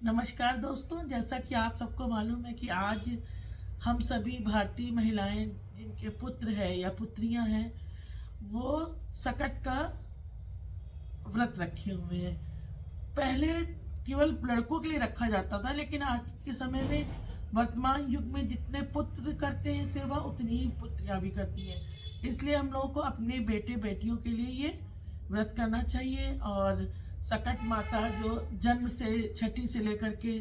नमस्कार दोस्तों, जैसा कि आप सबको मालूम है कि आज हम सभी भारतीय महिलाएं जिनके पुत्र है या पुत्रियां हैं वो सकट का व्रत रखे हुए हैं। पहले केवल लड़कों के लिए रखा जाता था, लेकिन आज के समय में वर्तमान युग में जितने पुत्र करते हैं सेवा उतनी ही पुत्रियां भी करती हैं। इसलिए हम लोगों को अपने बेटे बेटियों के लिए ये व्रत करना चाहिए। और सकट माता जो जन्म से छठी से लेकर के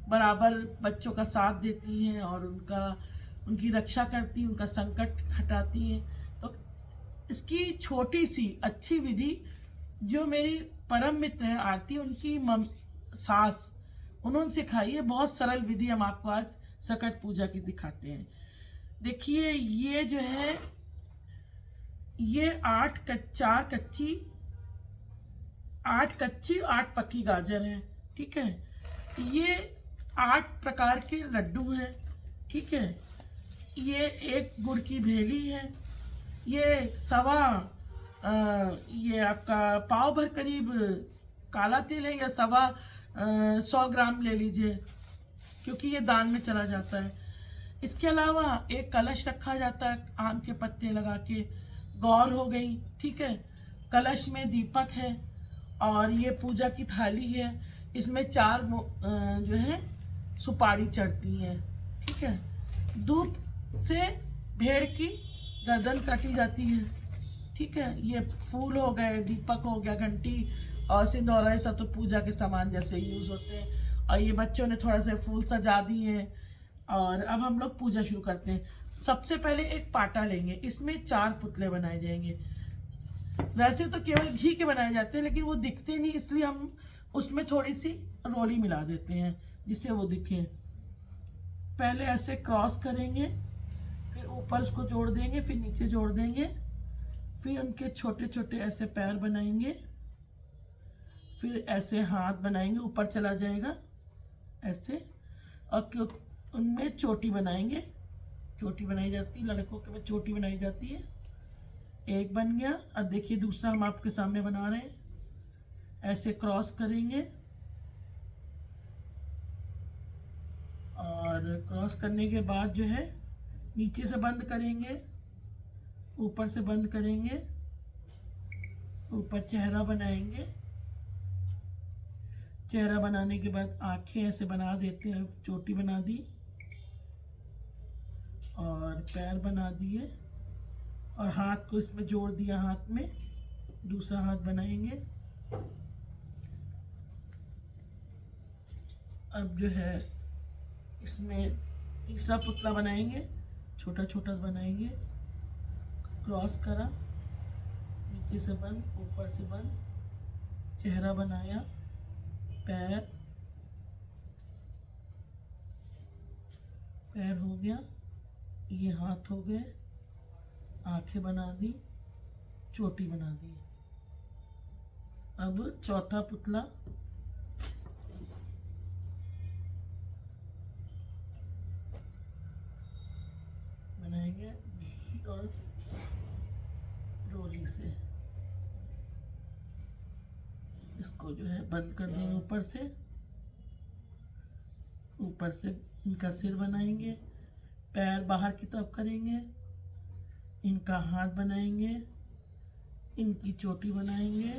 बराबर बच्चों का साथ देती हैं और उनकी रक्षा करती हैं, उनका संकट हटाती हैं। तो इसकी छोटी सी अच्छी विधि जो मेरी परम मित्र है आरती, उनकी सास, उन्होंने सिखाई है। बहुत सरल विधि हम आपको आज सकट पूजा की दिखाते हैं। देखिए, ये जो है ये 8 कच्ची 8 पक्की गाजर है। ठीक है, ये 8 प्रकार के लड्डू हैं। ठीक है, ये एक गुड़ की भेली है। ये ये आपका पाव भर करीब काला तिल है, या 100 ग्राम ले लीजिए, क्योंकि ये दान में चला जाता है। इसके अलावा एक कलश रखा जाता है आम के पत्ते लगा के। गौर हो गई, ठीक है। कलश में दीपक है और ये पूजा की थाली है। इसमें 4 जो है सुपारी चढ़ती है। ठीक है, धूप से भेड़ की गर्दन काटी जाती है। ठीक है, ये फूल हो गए, दीपक हो गया, घंटी और सिंदूरा, ये सब तो पूजा के सामान जैसे यूज होते हैं। और ये बच्चों ने थोड़ा सा फूल सजा दिए हैं। और अब हम लोग पूजा शुरू करते हैं। सबसे पहले एक पाटा लेंगे, इसमें 4 पुतले बनाए जाएंगे। वैसे तो केवल घी के बनाए जाते हैं, लेकिन वो दिखते नहीं, इसलिए हम उसमें थोड़ी सी रोली मिला देते हैं जिससे वो दिखे। पहले ऐसे क्रॉस करेंगे, फिर ऊपर उसको जोड़ देंगे, फिर नीचे जोड़ देंगे, फिर उनके छोटे छोटे ऐसे पैर बनाएंगे, फिर ऐसे हाथ बनाएंगे, ऊपर चला जाएगा ऐसे। और उनमें चोटी बनाएंगे। चोटी बनाई जाती है, लड़कों के में चोटी बनाई जाती है। एक बन गया। अब देखिए दूसरा हम आपके सामने बना रहे हैं। ऐसे क्रॉस करेंगे और क्रॉस करने के बाद जो है नीचे से बंद करेंगे, ऊपर से बंद करेंगे, ऊपर चेहरा बनाएंगे। चेहरा बनाने के बाद आंखें ऐसे बना देते हैं। चोटी बना दी और पैर बना दिए और हाथ को इसमें जोड़ दिया, हाथ में दूसरा हाथ बनाएंगे। अब जो है इसमें तीसरा पुतला बनाएंगे, छोटा छोटा बनाएंगे। क्रॉस करा, नीचे से बंद, ऊपर से बंद, चेहरा बनाया, पैर हो गया, ये हाथ हो गए, आंखें बना दी, चोटी बना दी। अब चौथा पुतला बनाएंगे घी और रोली से। इसको जो है बंद कर देंगे ऊपर से इनका सिर बनाएंगे, पैर बाहर की तरफ करेंगे, इनका हाथ बनाएंगे, इनकी चोटी बनाएंगे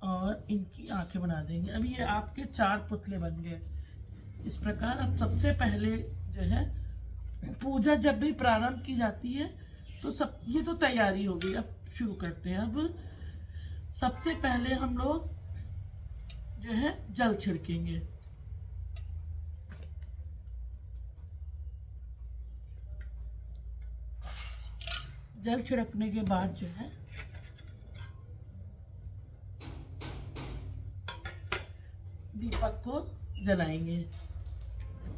और इनकी आंखें बना देंगे। अब ये आपके 4 पुतले बन गए। इस प्रकार अब सबसे पहले जो है पूजा जब भी प्रारंभ की जाती है तो ये तो तैयारी हो गई। अब शुरू करते हैं। अब सबसे पहले हम लोग जो है जल छिड़केंगे। जल छिड़कने के बाद जो है दीपक को जलाएंगे।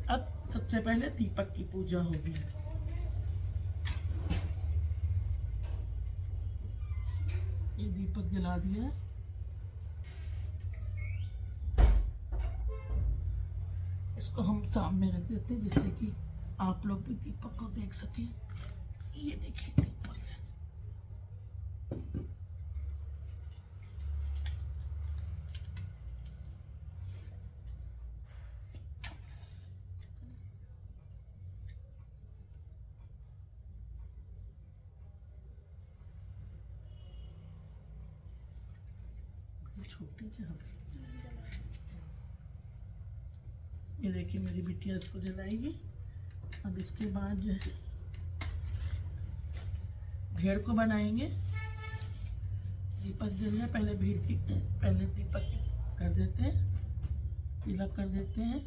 अब सबसे पहले दीपक की पूजा होगी। ये दीपक जला दिया। इसको हम सामने रख देते हैं जिससे कि आप लोग भी दीपक को देख सकें। ये देखिए दीपक है। छोटी जहाँ पे। ये देखिए मेरी बिटिया इसको जलाएगी। अब इसके बाद जो है भेड़ को बनाएंगे। दीपक जल रहा है, पहले भीड़ की, पहले दीपक कर देते हैं, तिलक कर देते हैं।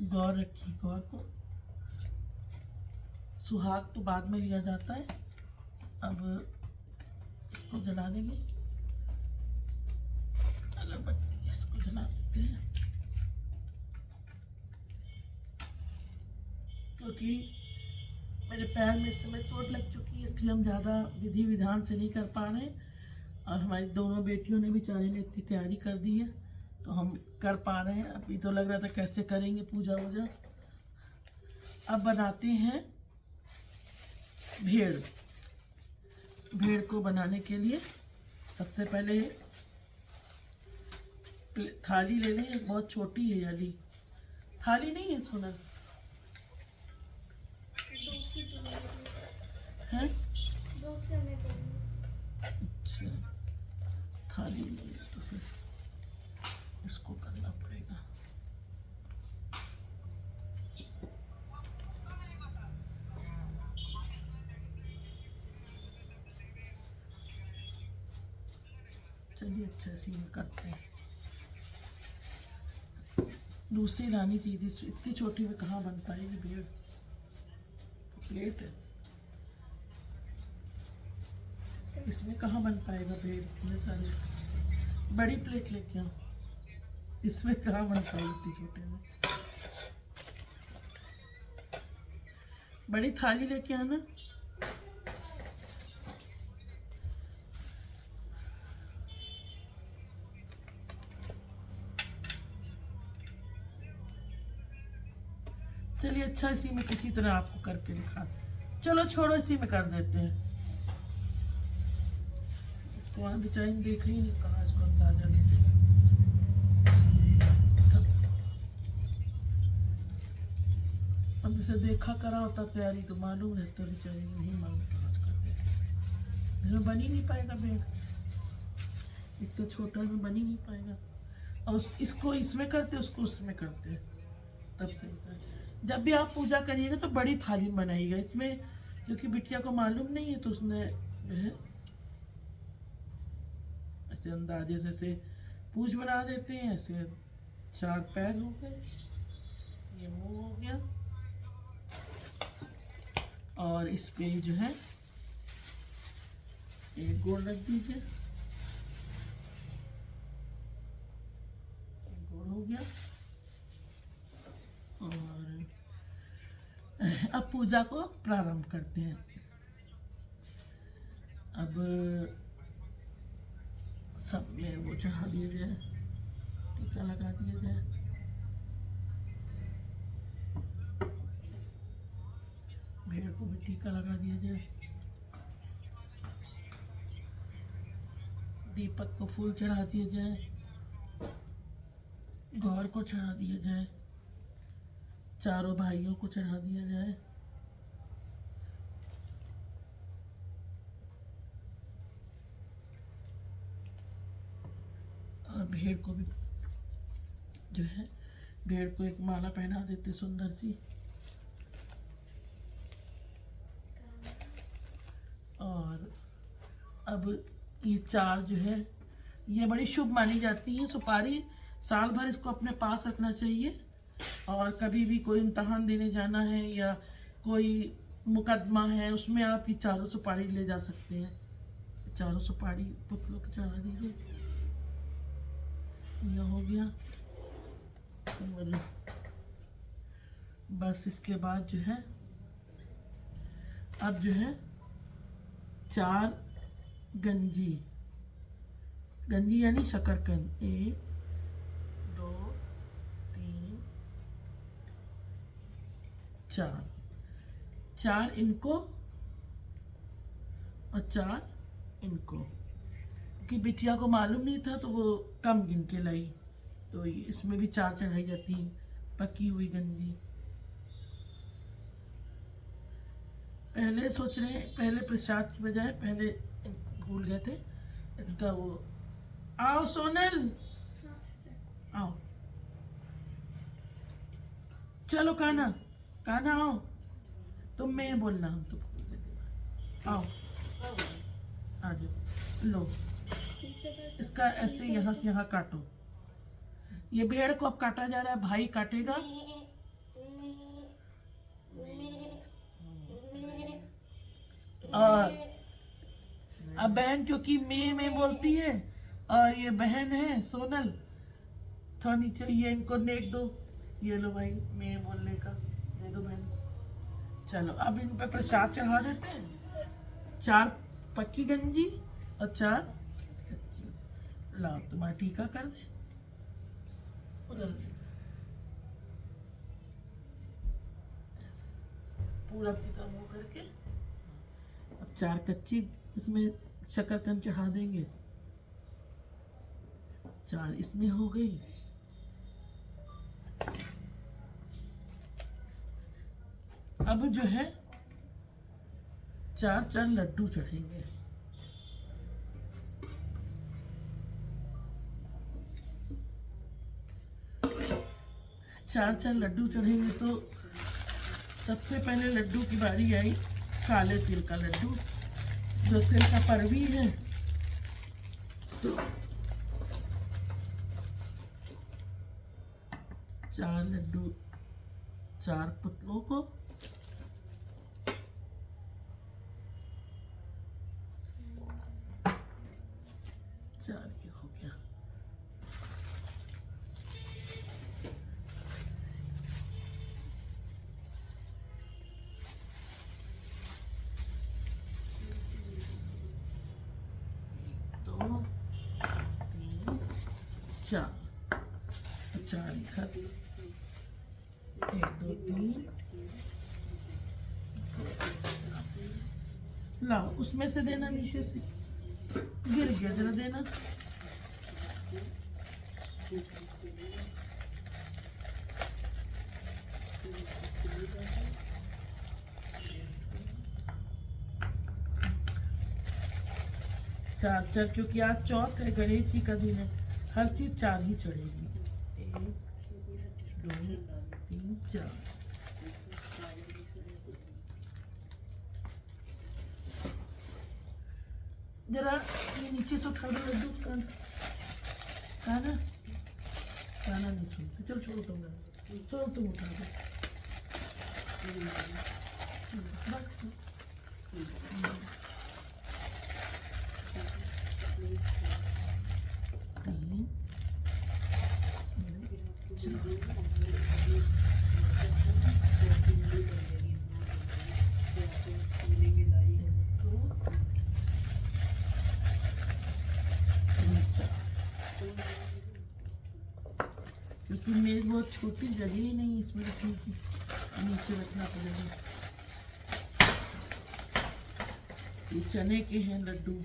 गौर रखी, गौर को सुहाग तो बाद में लिया जाता है। अब इसको जला देंगे, अगरबत्ती इसको जला देते हैं, क्योंकि मेरे पैर में इस समय चोट लग चुकी है, इसलिए हम ज़्यादा विधि विधान से नहीं कर पा रहे हैं। और हमारी दोनों बेटियों ने बेचारी ने इतनी तैयारी कर दी है तो हम कर पा रहे हैं। अभी तो लग रहा था कैसे करेंगे पूजा वूजा। अब बनाते हैं भेड़। भेड़ को बनाने के लिए सबसे पहले थाली ले लें। बहुत छोटी है वाली थाली, नहीं है सोना है? अच्छा, थाली ले ले तो फिर इसको करना पड़ेगा। चलिए अच्छा सीन करते हैं। दूसरी लानी चाहिए थी, इतनी छोटी में कहाँ बन पाएगी भेड़। प्लेट है, इसमें कहाँ बन पाएगा भेड़, इतने सारे। बड़ी प्लेट लेके आओ, इसमें कहाँ बन पाएगी इतनी छोटे में। बड़ी थाली लेके आना। चलिए अच्छा, इसी में किसी तरह आपको करके दिखा। चलो छोड़ो, इसी में कर देते हैं। वहाँ बेचारी देखा ही नहीं, कहाँ इसको अंदाजा नहीं। अब जैसे देखा करा होता तैयारी तो मालूम रहता, बेचारी नहीं मालूम कहाँ करते हैं। इसमें बन ही नहीं पाएगा भेड़, इतना छोटा में बन ही नहीं पाएगा। और इसको इसमें करते, उसको उसमें करते, तब सही था। जब भी आप पूजा करिएगा तो बड़ी थाली बनाइएगा। इसमें क्योंकि बिटिया को मालूम नहीं है तो उसने जो है ऐसे अंदाजे से पूछ बना देते हैं। ऐसे 4 पैर हो गए, ये मुंह हो गया, और इस पे जो है एक गोल रख दीजिए, एक गोल हो गया। और अब पूजा को प्रारंभ करते हैं। अब सब में वो चढ़ा दिया जाए, टीका लगा दिया जाए। भेड़ को भी टीका लगा दिया जाए। दीपक को फूल चढ़ा दिया जाए, गौर को चढ़ा दिया जाए, चारों भाइयों को चढ़ा दिया जाए। और भेड़ को भी जो है, भेड़ को एक माला पहना देते सुंदर सी। और अब ये 4 जो है ये बड़ी शुभ मानी जाती है। सुपारी साल भर इसको अपने पास रखना चाहिए। और कभी भी कोई इम्तहान देने जाना है या कोई मुकदमा है, उसमें आप ये 4 सुपारी ले जा सकते हैं। 4 सुपारी पुतलों को चढ़ा दीजिए। यह हो गया। और बस इसके बाद जो है अब जो है 4 गंजी, गंजी यानी शकरकंद, 1 2 3 4, 4 इनको और 4 इनको। क्योंकि बिटिया को मालूम नहीं था तो वो कम गिन के लाई, तो इसमें भी 4 चढ़ाई जाती, पकी हुई गंजी। पहले सोच रहे हैं, पहले प्रसाद की बजाय पहले भूल गए थे इनका वो आओ सोनल, आओ। चलो काना, काना आओ। तुम मैं बोलना, हम तुम आओ। आ जाओ, लो इसका ऐसे यहाँ से यहाँ काटो। ये भेड़ को अब काटा जा रहा है, भाई काटेगा। और अब बहन क्योंकि मैं बोलती है, और ये बहन है सोनल, थोड़ा नीचे ये इनको नेक दो। ये लो भाई, मैं बोलने का दे दो बहन। चलो अब इन पे प्रसाद चढ़ा देते हैं। 4 पक्की गंजी और 4 कच्ची। लाओ तुम्हारा टीका कर दे उधर से। पूरा की तरह मुंह करके अब 4 कच्ची इसमें शकरकंद चढ़ा देंगे। 4 इसमें हो गई। अब जो है 4 लड्डू चढ़ेंगे। 4 लड्डू चढ़ेंगे। तो सबसे पहले लड्डू की बारी आई, काले तिल का लड्डू। जो तिल का पर्वी है, तो 4 लड्डू 4 पुतलों को। चार ये हो गया। दो 3 4, 4 इधर, 1 2 3। लाओ उसमें से देना, नीचे से गिर गया, जरा देना। चार क्योंकि आज चौथ है, गणेश जी का दिन है, हर चीज 4 ही चढ़ेगी। 1 2 3 4। जरा ये नीचे से उठा दो लड्डू। काना, काना नहीं सुनते। चलो छोड़ो तुम, छोड़ो तुम उठा दो। क्योंकि मेरी बहुत छोटी जगह ही नहीं इसमें रखने की, नीचे रखना पड़ेगा। ये चने के हैं लड्डू।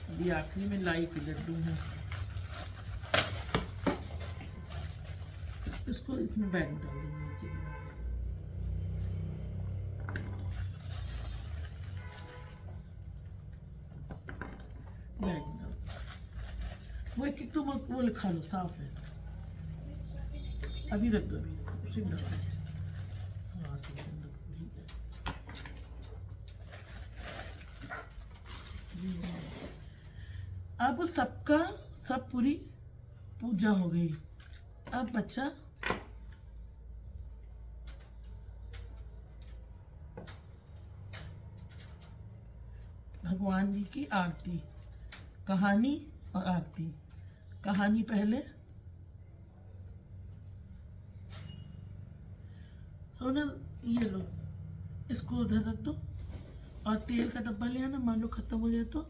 अभी आखिरी में लाई के लड्डू हैं, इसको इसमें बैग में डाल देंगे नीचे। बैग में डाल, वो एक तुम वो लिखा लो, साफ है। अभी रख दो, अभी रख दो, उसी में डाल दो। हाँ से ठीक है। अब सबका सब पूरी पूजा हो गई। अब बच्चा भगवान जी की आरती, कहानी और आरती। कहानी पहले। सोनल ये लो, इसको उधर रख दो, और तेल का डब्बा ले आना, मान लो खत्म हो जाए तो।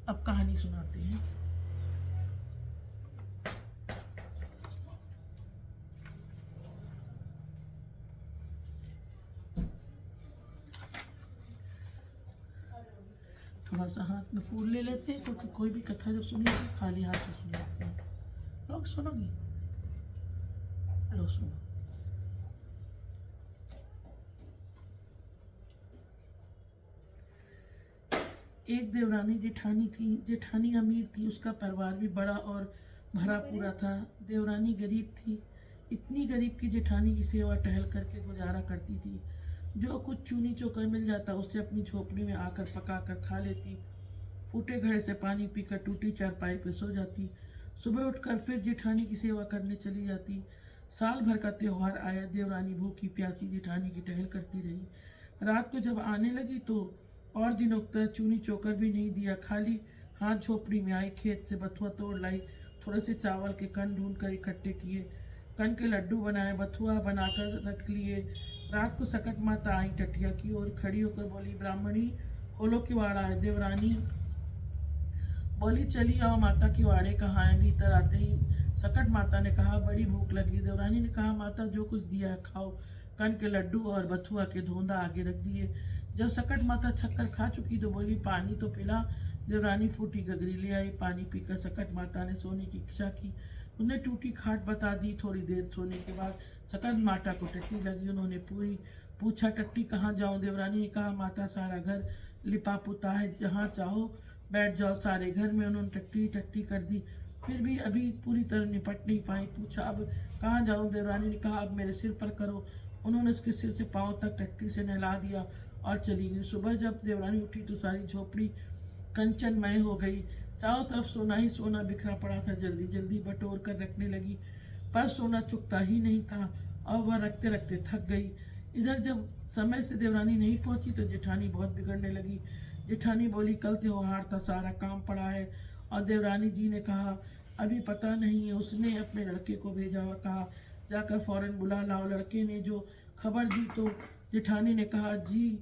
अब कहानी सुनाते हैं। थोड़ा में फूल ले लेते हैं, क्योंकि कोई भी कथा जब सुनी जाती है खाली हाथ से सुनी जाती है। लोग सुनोगी, लो सुनो। एक देवरानी जेठानी थी। जेठानी अमीर थी, उसका परिवार भी बड़ा और भरा पूरा था। देवरानी गरीब थी, इतनी गरीब की जेठानी की सेवा टहल करके गुजारा करती थी। जो कुछ चूनी चोकर मिल जाता उससे अपनी झोपड़ी में आकर पका कर खा लेती। फूटे घड़े से पानी पीकर टूटी चारपाई पर सो जाती। सुबह उठकर फिर जेठानी की सेवा करने चली जाती। साल भर का त्योहार आया, देवरानी भूखी प्यासी जेठानी की टहल करती रही। रात को जब आने लगी तो और दिनों की तरह चूनी चोकर भी नहीं दिया, खाली हाथ झोपड़ी में आई, खेत से बथुआ तोड़ लाई, थोड़े से चावल के कण ढूंढ कर इकट्ठे किए, कण के लड्डू बनाए, बथुआ बनाकर रख लिए। रात को सकट माता आई, टटिया की ओर खड़ी होकर बोली, ब्राह्मणी होलो किवाड़ा है। देवरानी बोली, चली आओ माता, किवाड़े कहाँ है। भीतर आते ही सकट माता ने कहा, बड़ी भूख लगी। देवरानी ने कहा, माता जो कुछ दिया है खाओ। कण के लड्डू और बथुआ के धोंदा आगे रख दिए। जब सकट माता छक्कर खा चुकी तो बोली, पानी तो पिला। देवरानी फूटी गगरी ले आई। पानी पीकर सकट माता ने सोने की इच्छा की। उन्हें टूटी खाट बता दी। थोड़ी देर सोने के बाद सकट माता को टट्टी लगी। उन्होंने पूछा, टट्टी कहाँ जाऊँ। देवरानी ने कहा, माता सारा घर लिपा पुता है, जहाँ चाहो बैठ जाओ। सारे घर में उन्होंने टट्टी टट्टी कर दी, फिर भी अभी पूरी तरह निपट नहीं पाई। पूछा, अब कहाँ जाऊँ। देवरानी ने कहा, अब मेरे सिर पर करो। उन्होंने उसके सिर से पाँव तक टट्टी से नहला दिया और चली गई। सुबह जब देवरानी उठी तो सारी झोपड़ी कंचनमय हो गई। चारों तरफ सोना ही सोना बिखरा पड़ा था। जल्दी जल्दी बटोर कर रखने लगी, पर सोना चुकता ही नहीं था और वह रखते रखते थक गई। इधर जब समय से देवरानी नहीं पहुंची तो जेठानी बहुत बिगड़ने लगी। जेठानी बोली, कल त्योहार था, सारा काम पड़ा है। और देवरानी जी ने कहा, अभी पता नहीं है। उसने अपने लड़के को भेजा और कहा, जाकर फौरन बुला लाओ। लड़के ने जो खबर दी तो जेठानी ने कहा, जी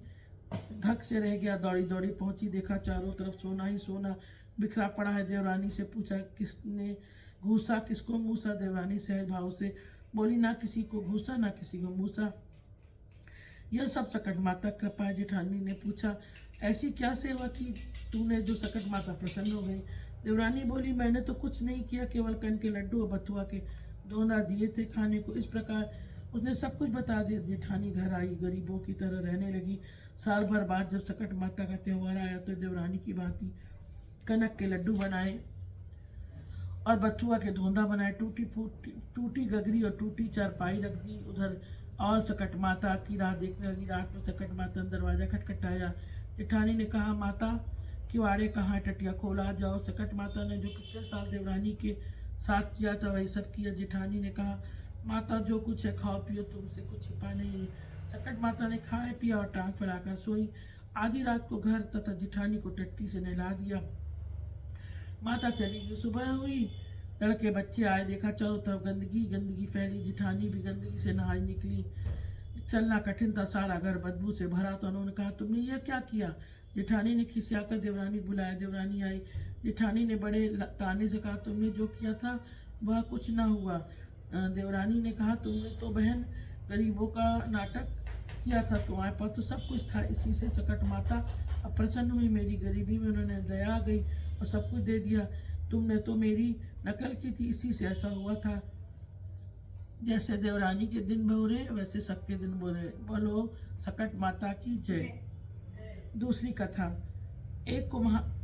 धक से रह गया। दौड़ी दौड़ी पहुंची, देखा चारों तरफ सोना ही सोना बिखरा पड़ा है। देवरानी से पूछा, किसने घूसा, किसको मूसा। देवरानी सहज भाव से बोली, ना किसी को घूसा ना किसी को मूसा, यह सब सकट माता कृपा है। जेठानी ने पूछा, ऐसी क्या सेवा की तूने जो सकट माता प्रसन्न हो गई। देवरानी बोली, मैंने तो कुछ नहीं किया, केवल कण के लड्डू और बथुआ के धोंदा दिए थे खाने को। इस प्रकार उसने सब कुछ बता दिया। जेठानी घर आई, गरीबों की तरह रहने लगी। साल भर बाद जब सकट माता का त्योहार आया तो देवरानी की भांति कनक के लड्डू बनाए और बथुआ के धोंदा बनाए। टूटी गगरी और टूटी चारपाई रख दी उधर और सकट माता की राह देखने लगी। रात में सकट माता ने दरवाजा खटखटाया। जेठानी ने कहा, माता किवाड़े कहाँ है। टटिया खोला, जाओ। सकट माता ने जो पिछले साल देवरानी के साथ किया था वही सब किया। जेठानी ने कहा, माता जो कुछ है खाओ पियो, तुमसे कुछ छिपा नहीं है। सकट माता ने खाया पिया और टांग फैलाकर सोई। आधी रात को घर तथा जेठानी को टट्टी से नहला दिया। माता चली गई। सुबह हुई, लड़के बच्चे आए, देखा चारों तरफ गंदगी गंदगी फैली। जेठानी भी गंदगी से नहाई निकली। चलना कठिन था, सारा घर बदबू से भरा। तो उन्होंने कहा, तुमने यह क्या किया। जेठानी ने खिसियाकर देवरानी बुलाया। देवरानी आई। जेठानी ने बड़े ताने से कहा, तुमने जो किया था वह कुछ ना हुआ। देवरानी ने कहा, तुमने तो बहन गरीबों का नाटक किया था, तुम्हारे पास तो सब कुछ था, इसी से सकट माता अब प्रसन्न हुई। मेरी गरीबी में उन्होंने दया आ गई और सब कुछ दे दिया। तुमने तो मेरी नकल की थी, इसी से ऐसा हुआ था। जैसे देवरानी के दिन बुरे वैसे सबके दिन बुरे। बोलो सकट माता की जय। दूसरी कथा। एक कुम्हार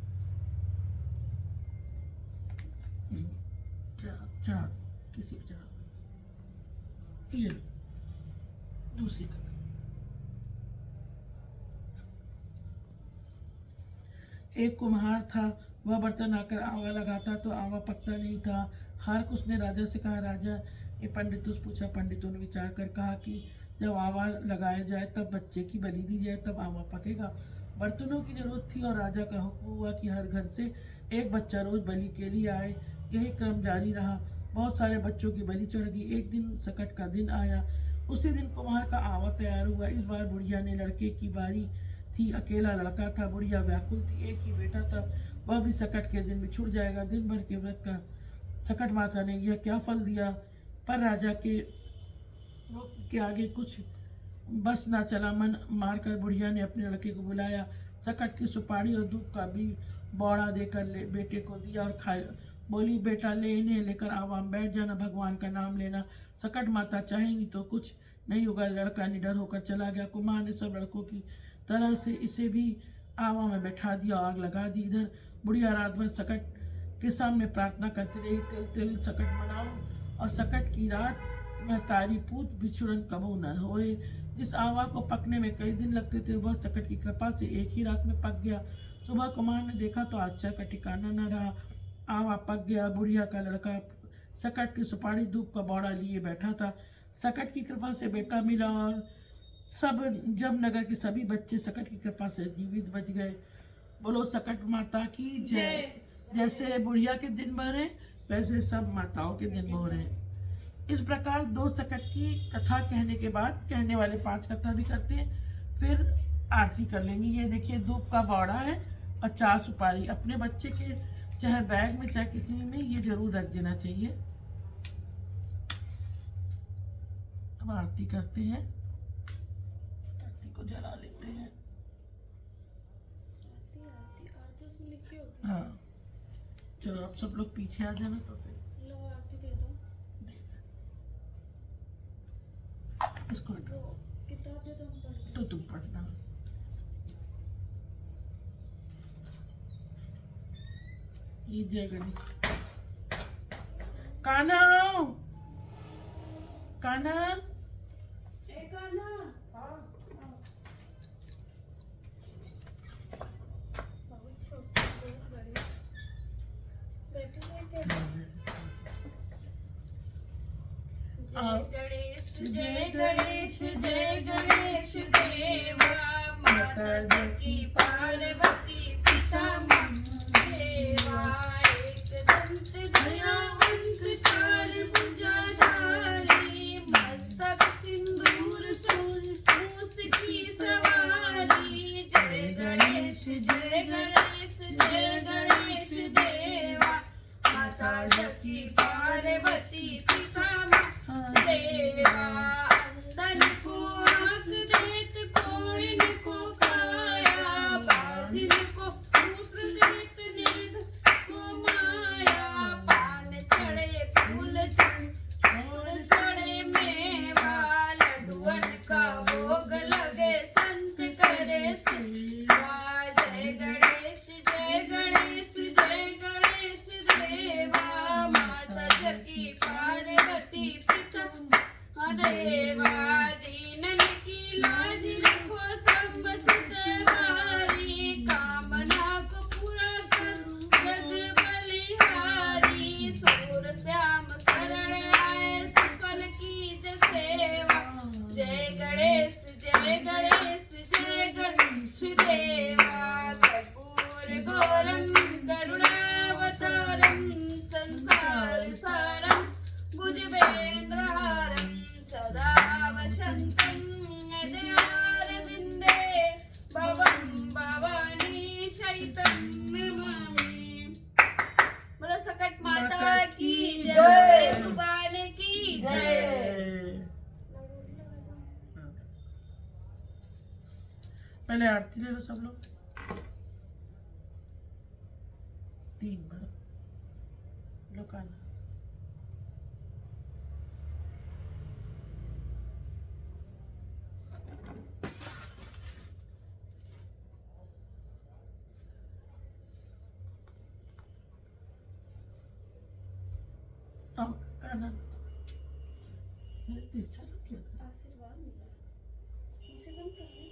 चढ़ा किसी पे चढ़ा। ये दूसरी कथा। एक कुम्हार था, वह बर्तन आकर आवा लगाता तो आवा पकता नहीं था। हार को उसने राजा से कहा, राजा ये पंडितों से पूछा। पंडितों ने विचार कर कहा कि जब आवा लगाया जाए तब बच्चे की बलि दी जाए, तब आवा पकेगा। बर्तनों की जरूरत थी और राजा का हुक्म हुआ कि हर घर से एक बच्चा रोज बलि के लिए आए। यही क्रम जारी रहा। बहुत सारे बच्चों की बलि चढ़ गई। एक दिन सकट का दिन आया। उसी दिन कुम्हार का आवा तैयार हुआ। इस बार बुढ़िया ने लड़के की बारी थी। अकेला लड़का था, बुढ़िया व्याकुल थी। एक ही बेटा था, वह भी सकट के दिन में छूट जाएगा। दिन भर के व्रत का सकट माता ने यह क्या फल दिया, पर राजा के आगे कुछ बस ना चला। मन मारकर बुढ़िया ने अपने लड़के को बुलाया। सकट की सुपारी और धूप का भी बौड़ा देकर बेटे को दिया और खा बोली, बेटा ले इन्हें लेकर आवाम बैठ जाना, भगवान का नाम लेना, सकट माता चाहेंगी तो कुछ नहीं होगा। लड़का निडर होकर चला गया। कुमार ने सब लड़कों की तरह से इसे भी आवा में बैठा दिया, आग लगा दी। इधर बुढ़िया रात भर सकट के सामने प्रार्थना करती रही, तिल तिल सकट मनाओ और सकट की रात में तारी पूत बिछुड़न कबो न होए। जिस आवा को पकने में कई दिन लगते थे वह सकट की कृपा से एक ही रात में पक गया। सुबह कुमार ने देखा तो आश्चर्य का ठिकाना न रहा। आवा पक गया। बुढ़िया का लड़का सकट की सुपारी धूप का बौड़ा लिए बैठा था। सकट की कृपा से बेटा मिला और सब जब नगर के सभी बच्चे सकट की कृपा से जीवित बच गए। बोलो सकट माता की जय। जैसे बुढ़िया के दिन भरे वैसे सब माताओं के दिन भरे। इस प्रकार 2 सकट की कथा कहने के बाद कहने वाले 5 कथा भी करते हैं, फिर आरती कर लेंगे। ये देखिए धूप का बौड़ा है और 4 सुपारी। अपने बच्चे के चाहे बैग में चाहे किसी में ये जरूर रख देना चाहिए। अब आरती करते हैं, आरती को जला लेते हैं। आरती उसमें लिखी होती है। हाँ चलो अब सब लोग पीछे आ जाना तो फिर लो आरती दे दो। इसको वो किताब दे दो, हम पढ़ते हैं। तो तुम पढ़ना। ये जय गणेश। कान्हा आओ। कान्हा ए कान्हा। बहुत छोटे बहुत बड़े बैठे हुए थे। जय गणेश जय गणेश देवा, माता की पार्वती पिता महादेवा। एक दंत दयावंत चार भुजाधारी, मस्तक सिंदूर मूस की सवारी। जय गणेश जय गणेश जय गणेश देवा, माता की पार्वती पिता देवा। अंधन को आँख देत, कोढ़िन को काया, बाजिन को पुत्र देत, निर्धन को माया। पान चढ़े फूल चढ़े मेवा, लड्डुअन का भोग लगे संत करे सेवा। जय गणेश जय गणेश जय गणेश देवा, माता की पार्वती पिता देवा। दीनन की लाज रखो सब सुतवारी, कामना को पूरा करो जग बलिहारी। सूर श्याम शरण आए सकल कीज सेवा। जय गणेश जय गणेश जय गणेश देवा। कर्पूर गौरम करुणावतारम, संसार सारम भुजगेन्द्रहारम, सदा वसन्तं हृदयारविन्दे, भवं भवानी शयितं नमामि। बोलो सकट माता की जय, भगवान की जय। पहले आरती ले लो सब लोग। 3 बार लो कान्हा। कान्हा मेरे तो इच्छा क्या था। आशीर्वाद मिला, उसे बंद कर दे।